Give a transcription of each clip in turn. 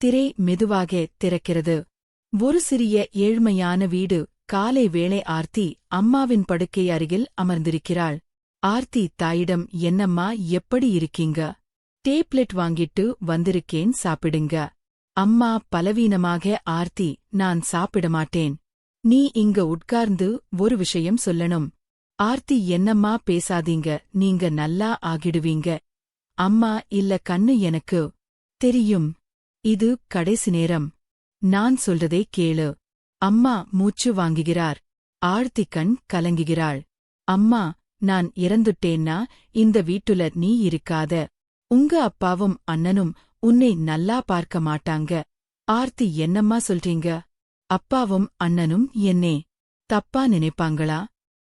திரை மெதுவாக திறக்கிறது. ஒரு சிறிய ஏழ்மையான வீடு. காலை வேளை. ஆர்த்தி அம்மாவின் படுக்கை அருகில் அமர்ந்திருக்கிறாள். ஆர்த்தி தாயிடம், என்னம்மா, எப்படி இருக்கீங்க? டேப்லெட் வாங்கிட்டு வந்திருக்கேன், சாப்பிடுங்க. அம்மா பலவீனமாக, ஆர்த்தி, நான் சாப்பிடமாட்டேன். நீ இங்க உட்கார்ந்து ஒரு விஷயம் சொல்லணும். ஆர்த்தி, என்னம்மா பேசாதீங்க, நீங்க நல்லா ஆகிடுவீங்க. அம்மா, இல்ல கண்ணு, எனக்கு தெரியும். இது கடைசி நேரம். நான் சொல்றதை கேளு. அம்மா மூச்சு வாங்குகிறார். ஆர்த்தி கண் கலங்குகிறாள். அம்மா, நான் இறந்துட்டேன்னா இந்த வீட்டுல நீ இருக்காத. உங்க அப்பாவும் அண்ணனும் உன்னை நல்லா பார்க்க மாட்டாங்க. ஆர்த்தி, என்னம்மா சொல்றீங்க? அப்பாவும் அண்ணனும் என்னே தப்பா நினைப்பாங்களா?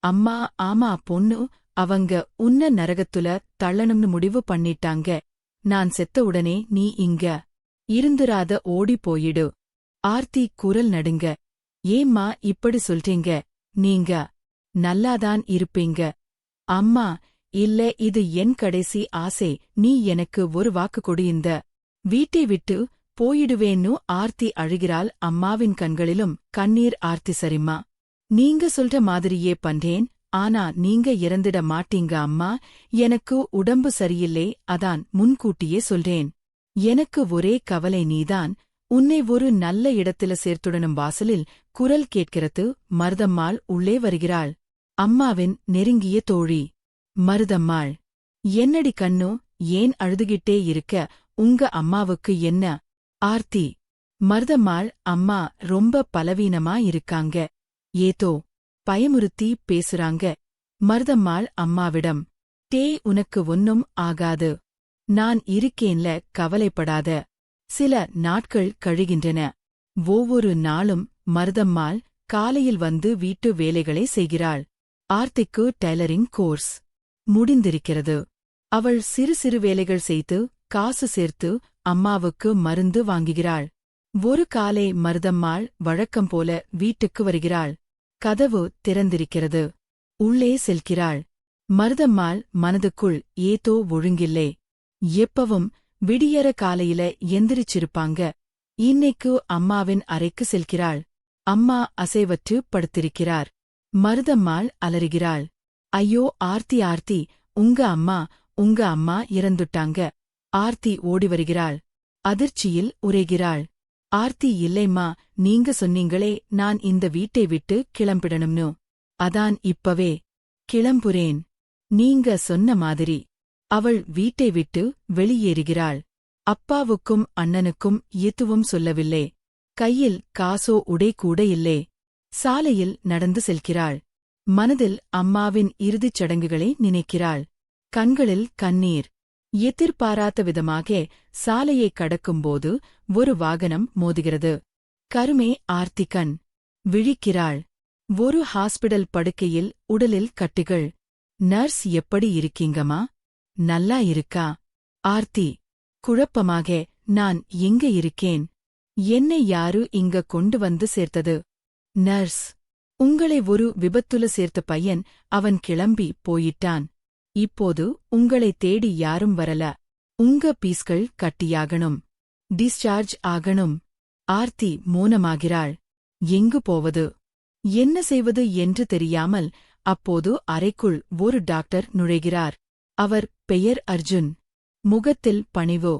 அம்மா, ஆமா பொண்ணு, அவங்க உன்ன நரகத்துல தள்ளணும்னு முடிவு பண்ணிட்டாங்க. நான் செத்த உடனே நீ இங்க இருந்துராத, ஓடி போயிடு. ஆர்த்தி குரல் நடுங்க. ஏம்மா இப்படி சொல்றீங்க? நீங்க நல்லாதான் இருப்பீங்க. அம்மா, இல்ல, இது என் கடைசி ஆசை. நீ எனக்கு ஒரு வாக்கு கொடு, இந்த வீட்டை விட்டு போயிடுவேன்னு ஆர்த்தி அழுகிறாள். அம்மாவின் கண்களிலும் கண்ணீர். ஆர்த்தி, சரிம்மா, நீங்க சொல்ற மாதிரியே பண்றேன். ஆனா நீங்க இறந்திட மாட்டீங்க அம்மா. எனக்கு உடம்பு சரியில்லை, அதான் முன்கூட்டியே சொல்றேன். எனக்கு ஒரே கவலை, நீதான் உன்னை ஒரு நல்ல இடத்துல சேர்த்துடணும். வாசலில் குரல் கேட்கிறது. மருதம்மாள் உள்ளே வருகிறாள். அம்மாவின் நெருங்கிய தோழி. மருதம்மாள், என்னடி கண்ணு, ஏன் அழுதுகிட்டே இருக்க? உங்க அம்மாவுக்கு என்ன? ஆர்த்தி. மருதம்மாள், அம்மா ரொம்ப பலவீனமா இருக்காங்க. ஏதோ பயமுறுத்தி பேசுறாங்க. மருதம்மாள் அம்மாவிடம், உனக்கு ஒன்னும் ஆகாது. நான் இருக்கேன்ல, கவலைப்படாத. சில நாட்கள் கழிகின்றன. ஒவ்வொரு நாளும் மருதம்மாள் காலையில் வந்து வீட்டு வேலைகளை செய்கிறாள். ஆர்த்திக்கு டெய்லரிங் கோர்ஸ் முடிந்திருக்கிறது. அவள் சிறு சிறு வேலைகள் செய்து காசு சேர்த்து அம்மாவுக்கு மருந்து வாங்குகிறாள். ஒரு காலை மருதம்மாள் வழக்கம் போல வீட்டுக்கு வருகிறாள். கதவு திறந்திருக்கிறது. உள்ளே செல்கிறாள். மருதம்மாள் மனதுக்குள், ஏதோ ஒழுங்கில்லே. எப்பவும் விடியற காலையில எந்திரிச்சிருப்பாங்க. இன்னைக்கு அம்மாவின் அறைக்கு செல்கிறாள். அம்மா அசைவற்று படுத்திருக்கிறார். மருதம்மாள் அலறுகிறாள். ஐயோ ஆர்த்தி, ஆர்த்தி, உங்க அம்மா இறந்துட்டாங்க. ஆர்த்தி ஓடி வருகிறாள். அதிர்ச்சியில் உறைகிறாள். ஆர்த்தி, இல்லைம்மா, நீங்க சொன்னீங்களே நான் இந்த வீட்டை விட்டு கிளம்பிடணும்னு. அதான் இப்பவே கிளம்புறேன். நீங்க சொன்ன மாதிரி. அவள் வீட்டை விட்டு வெளியேறுகிறாள். அப்பாவுக்கும் அண்ணனுக்கும் எதுவும் சொல்லவில்லை. கையில் காசோ உடை கூட இல்லே. சாலையில் நடந்து செல்கிறாள். மனதில் அம்மாவின் இறுதிச் சடங்குகளை நினைக்கிறாள். கண்களில் கண்ணீர். எதிர்பாராத விதமாக சாலையை கடக்கும்போது ஒரு வாகனம் மோதுகிறது. கருமே. ஆர்த்தி கண் விழிக்கிறாள். ஒரு ஹாஸ்பிடல் படுக்கையில் உடலில் கட்டிகள். நர்ஸ், எப்படி இருக்கீங்கம்மா? நல்லா இருக்கா? ஆர்த்தி குழப்பமாக, நான் எங்க இருக்கேன்? என்னை யாரு இங்க கொண்டு வந்து சேர்த்தது? நர்ஸ், உங்களை ஒரு விபத்துல சேர்த்த பையன், அவன் கிளம்பி போயிட்டான். இப்போது உங்களை தேடி யாரும் வரல. உங்க பீஸ்கள் கட்டியாகணும். டிஸ்சார்ஜ் ஆகணும். ஆர்த்தி மோனமாகிறாள். எங்கு போவது, என்ன செய்வது என்று தெரியாமல் அப்போது அறைக்குள் ஒரு டாக்டர் நுழைகிறார். அவர் பெயர் அர்ஜுன். முகத்தில் பணிவு.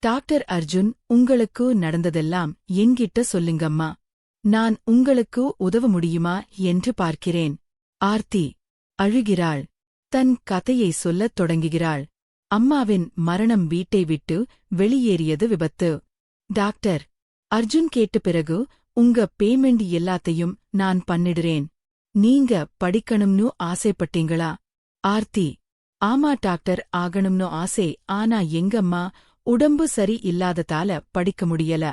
டாக்டர் அர்ஜுன், உங்களுக்கு நடந்ததெல்லாம் என்கிட்ட சொல்லுங்கம்மா. நான் உங்களுக்கு உதவ முடியுமா என்று பார்க்கிறேன். ஆர்த்தி அழுகிறாள். தன் கதையை சொல்லத் தொடங்குகிறாள். அம்மாவின் மரணம், வீட்டை விட்டு வெளியேறியது விபத்து. டாக்டர் அர்ஜுன் கேட்ட பிறகு, உங்க பேமெண்ட் எல்லாத்தையும் நான் பண்ணிடுறேன். நீங்க படிக்கணும்னு ஆசைப்பட்டீங்களா? ஆர்த்தி, ஆமா டாக்டர், ஆகணும்னு ஆசை. ஆனா எங்கம்மா, உடம்பு சரி இல்லாததால படிக்க முடியல.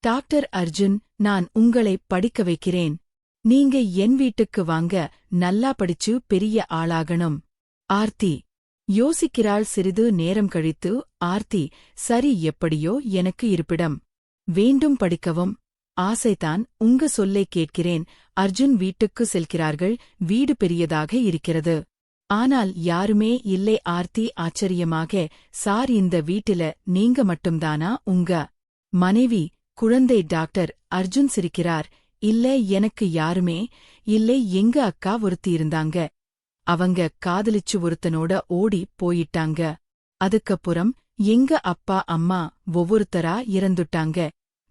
டாக்டர் அர்ஜுன், நான் உங்களை படிக்க வைக்கிறேன். நீங்க என் வீட்டுக்கு வாங்க, நல்லா படிச்சு பெரிய ஆளாகணும். ஆர்த்தி யோசிக்கிறாள். சிறிது நேரம் கழித்து, ஆர்த்தி, சரி, எப்படியோ எனக்கு இருப்பிடம் வேண்டும், படிக்கவும் ஆசைதான். உங்க சொல்லை கேட்கிறேன். அர்ஜுன் வீட்டுக்கு செல்கிறார்கள். வீடு பெரியதாக இருக்கிறது. ஆனால் யாருமே இல்லை. ஆர்த்தி ஆச்சரியமாக, சார், இந்த வீட்டில நீங்க மட்டும்தானா? உங்க மனைவி குழந்தை டாக்டர் அர்ஜுன் சிரிக்கிறார். இல்ல, எனக்கு யாருமே இல்லை, எங்க அக்கா ஒருத்தி இருந்தாங்க. அவங்க காதலிச்சு ஒருத்தனோட ஓடி போயிட்டாங்க. அதுக்கப்புறம் எங்க அப்பா அம்மா ஒவ்வொருத்தரா இறந்துட்டாங்க.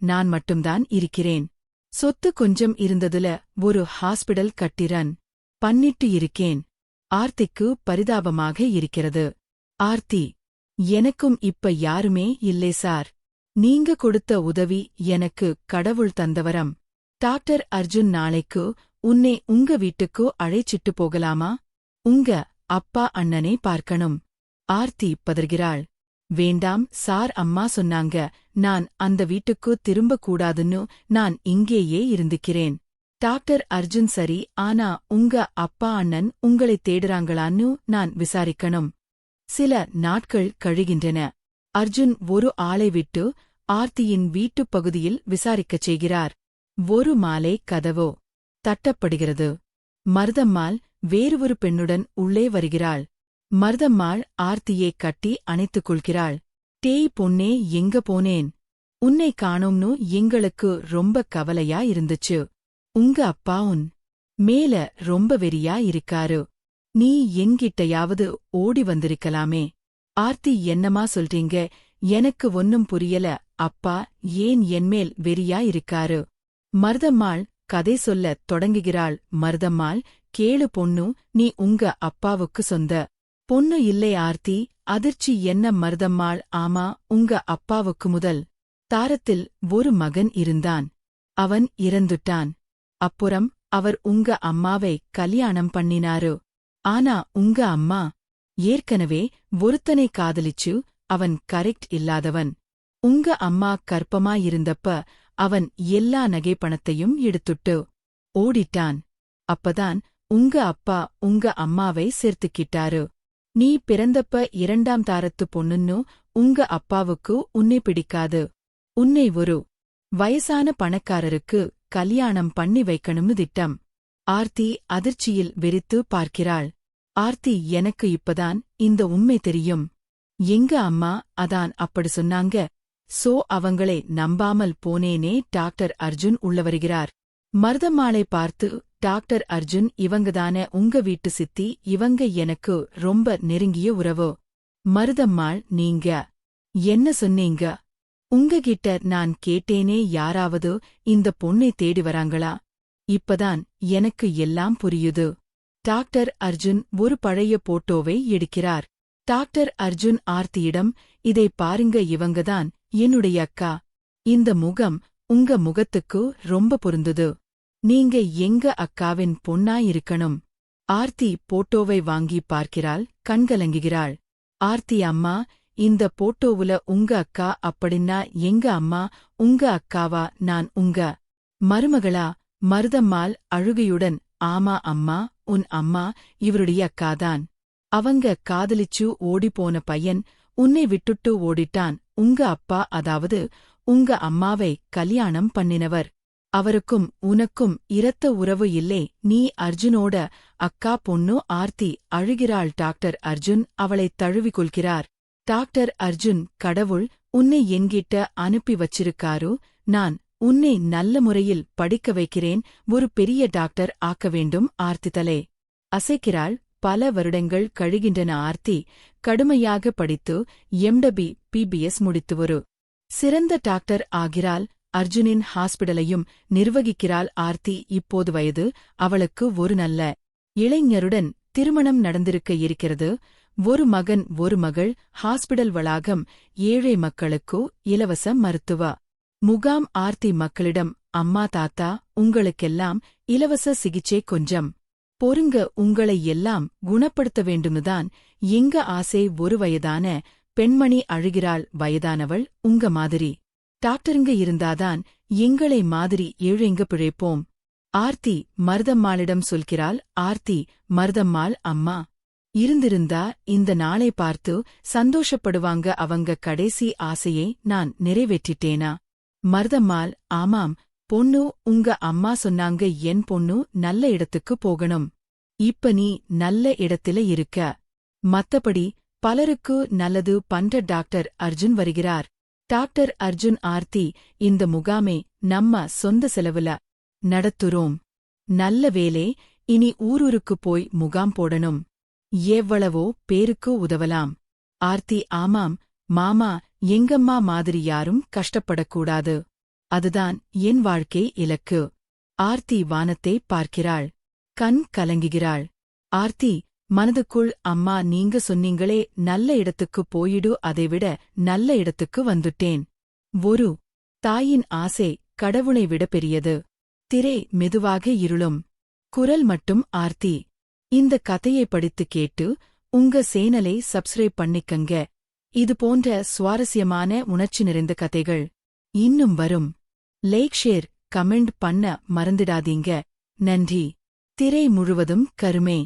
நான் மட்டும்தான் இருக்கிறேன். சொத்து கொஞ்சம் இருந்ததுல ஒரு ஹாஸ்பிடல் கட்டிரன் பண்ணிட்டு இருக்கேன். ஆர்த்திக்கு பரிதாபமாக இருக்கிறது. ஆர்த்தி: எனக்கும் இப்ப யாருமே இல்லை சார். நீங்க கொடுத்த உதவி எனக்கு கடவுள் தந்தவரம். டாக்டர் அர்ஜுன்: நாளைக்கு உன்னை உங்க வீட்டுக்கு அழைச்சிட்டு போகலாமா? உங்க அப்பா அண்ணனை பார்க்கணும். ஆர்த்தி பதறுகிறாள். வேண்டாம் சார், அம்மா சொன்னாங்க நான் அந்த வீட்டுக்கு திரும்ப கூடாதுன்னு நான் இங்கேயே இருந்துக்கிறேன். டாக்டர் அர்ஜுன்: சரி, ஆனா உங்க அப்பா அண்ணன் உங்களை தேடுறாங்களான்னு நான் விசாரிக்கணும். சில நாட்கள் கழிகின்றன. அர்ஜுன் ஒரு ஆளை விட்டு ஆர்த்தியின் வீட்டுப் பகுதியில் விசாரிக்கச் செய்கிறார். ஒரு மாலை கதவோ தட்டப்படுகிறது. மருதம்மாள் வேறு ஒரு பெண்ணுடன் உள்ளே வருகிறாள். மருதம்மாள் ஆர்த்தியை கட்டி அணைத்துக் கொள்கிறாள். டேய் பொன்னே, எங்க போனேன்? உன்னை காணோம்னு எங்களுக்கு ரொம்ப கவலையா இருந்துச்சு. உங்க அப்பா உன் மேல ரொம்ப வெறியா இருக்காரு. நீ என்கிட்டயாவது ஓடி வந்திருக்கலாமே. ஆர்த்தி: என்னமா சொல்றீங்க? எனக்கு ஒன்னும் புரியல. அப்பா ஏன் என்மேல் வெறியா இருக்காரு? மருதம்மாள் கதை சொல்லத் தொடங்குகிறாள். மருதம்மாள்: கேளு பொண்ணு, நீ உங்க அப்பாவுக்கு சொந்த பொண்ணு இல்லை. ஆர்த்தி அதிர்ச்சி: என்ன மருதம்மாள்? ஆமா, உங்க அப்பாவுக்கு முதல் தாரத்தில் ஒரு மகன் இருந்தான். அவன் இறந்துட்டான். அப்புறம் அவர் உங்க அம்மாவை கல்யாணம் பண்ணினாரு. ஆனா உங்க அம்மா ஏற்கனவே ஒருத்தனை காதலிச்சு அவன் கரெக்ட் இல்லாதவன். உங்க அம்மா கர்ப்பமாயிருந்தப்ப அவன் எல்லா நகை பணத்தையும் எடுத்துட்டு ஓடிட்டான். அப்பதான் உங்க அப்பா உங்க அம்மாவை சேர்த்துக்கிட்டாரு. நீ பிறந்தப்ப இரண்டாம் தாரத்து பொண்ணுன்னு உங்க அப்பாவுக்கு உன்னை பிடிக்காது. உன்னை ஒரு வயசான பணக்காரருக்கு கல்யாணம் பண்ணி வைக்கணும்னு திட்டம். ஆர்த்தி அதிர்ச்சியில் வெறித்து பார்க்கிறாள். ஆர்த்தி: எனக்கு இப்பதான் இந்த உண்மை தெரியும். எங்க அம்மா அதான் அப்படி சொன்னாங்க. சோ அவங்களை நம்பாமல் போனேனே. டாக்டர் அர்ஜுன் உள்ள வருகிறார். மருதம்மாளை பார்த்து, டாக்டர் அர்ஜுன், இவங்கதானே உங்க வீட்டு சித்தி? இவங்க எனக்கு ரொம்ப நெருங்கிய உறவு. மருதம்மாள்: நீங்க என்ன சொன்னீங்க? உங்ககிட்ட நான் கேட்டேனே, யாராவது இந்த பொண்ணை தேடி வராங்களா? இப்பதான் எனக்கு எல்லாம் புரியுது. டாக்டர் அர்ஜுன் ஒரு பழைய போட்டோவை எடுக்கிறார். டாக்டர் அர்ஜுன் ஆர்த்தியிடம்: இதை பாருங்க, இவங்கதான் என்னுடைய அக்கா. இந்த முகம் உங்க முகத்துக்கு ரொம்ப பொருந்துது. நீங்க எங்க அக்காவின் பொண்ணாயிருக்கணும். ஆர்த்தி போட்டோவை வாங்கி பார்க்கிறாள். கண்கலங்குகிறாள். ஆர்த்தி: அம்மா, இந்த போட்டோவுல உங்க அக்கா அப்படின்னா எங்க அம்மா உங்க அக்காவா? நான் உங்க மருமகளா? மருதம்மாள் அழுகையுடன்: ஆமா அம்மா, உன் அம்மா இவருடைய அக்காதான். அவங்க காதலிச்சு ஓடிப்போன பையன் உன்னை விட்டுட்டு ஓடிட்டான். உங்க அப்பா, அதாவது உங்க அம்மாவை கல்யாணம் பண்ணினவர். அவருக்கும் உனக்கும் இரத்த உறவு இல்லை. நீ அர்ஜுனோட அக்கா பொண்ணு. ஆர்த்தி அழுகிறாள். டாக்டர் அர்ஜுன் அவளைத் தழுவிக் கொள்கிறார். டாக்டர் அர்ஜுன்: கடவுள் உன்னை என்கிட்ட அனுப்பி வச்சிருக்காரு. நான் உன்னை நல்ல முறையில் படிக்க வைக்கிறேன். ஒரு பெரிய டாக்டர் ஆக்க வேண்டும். ஆர்த்தி தலை அசைக்கிறாள். பல வருடங்கள் கழிகின்றன. ஆர்த்தி கடுமையாக படித்து எம்டபி பிபிஎஸ் முடித்து ஒரு சிறந்த டாக்டர் ஆகிறாள். அர்ஜுனின் ஹாஸ்பிடலையும் நிர்வகிக்கிறாள். ஆர்த்தி இப்போது வயது. அவளுக்கு ஒரு நல்ல இளைஞருடன் திருமணம் நடந்திருக்க இருக்கிறது. ஒரு மகன் ஒரு மகள். ஹாஸ்பிடல் வளாகம் ஏழை மக்களுக்கு இலவச மருத்துவ முகாம். ஆர்த்தி மக்களிடம்: அம்மா தாத்தா, உங்களுக்கெல்லாம் இலவச சிகிச்சை, கொஞ்சம் பொறுங்க, உங்களை எல்லாம் குணப்படுத்த வேண்டும்னுதான் எங்க ஆசை. ஒரு வயதான பெண்மணி அழுகிறாள். வயதானவள்: உங்க மாதிரி டாக்டருங்க இருந்தாதான் எங்களை மாதிரி ஏழைங்க பிழைப்போம். ஆர்த்தி மருதம்மாளிடம் சொல்கிறாள். ஆர்த்தி: மருதம்மாள் அம்மா இருந்திருந்தா இந்த நாளை பார்த்து சந்தோஷப்படுவாங்க. அவங்க கடைசி ஆசையை நான் நிறைவேற்றிட்டேனா? மருதம்மாள்: ஆமாம் பொண்ணு, உங்க அம்மா சொன்னாங்க என் பொண்ணு நல்ல இடத்துக்கு போகணும். இப்ப நீ நல்ல இடத்தில இருக்க. மத்தபடி பலருக்கு நல்லது பண்ற. டாக்டர் அர்ஜுன் வருகிறார். டாக்டர் அர்ஜுன் ஆர்த்தி இந்த முகாமே நம்ம சொந்த செலவுல நடத்துறோம். நல்ல வேலே, இனி ஊருக்கு போய் முகாம் போடணும். எவ்வளவோ பேருக்கு உதவலாம். ஆர்த்தி ஆமாம் மாமா, எங்கம்மா மாதிரி யாரும் கஷ்டப்படக்கூடாது. அதுதான் என் வாழ்க்கை இலக்கு. ஆர்த்தி வானத்தை பார்க்கிறாள். கண் கலங்குகிறாள். ஆர்த்தி மனதுக்குள் அம்மா நீங்க சொன்னீங்களே நல்ல இடத்துக்கு போயிடு, அதைவிட நல்ல இடத்துக்கு வந்துட்டேன். ஒரு தாயின் ஆசை கடவுளை விட பெரியது. திரை மெதுவாக இருளும். குரல் மட்டும் ஆர்த்தி. இந்த கதையை படித்து கேட்டு உங்க சேனலை சப்ஸ்கிரைப் பண்ணிக்கங்க. இது போன்ற சுவாரஸ்யமான உணர்ச்சி நிறைந்த கதைகள் இன்னும் வரும். லைக் ஷேர் கமெண்ட் பண்ண மறந்துடாதீங்க. நன்றி. திரை முழுவதும் கருமே.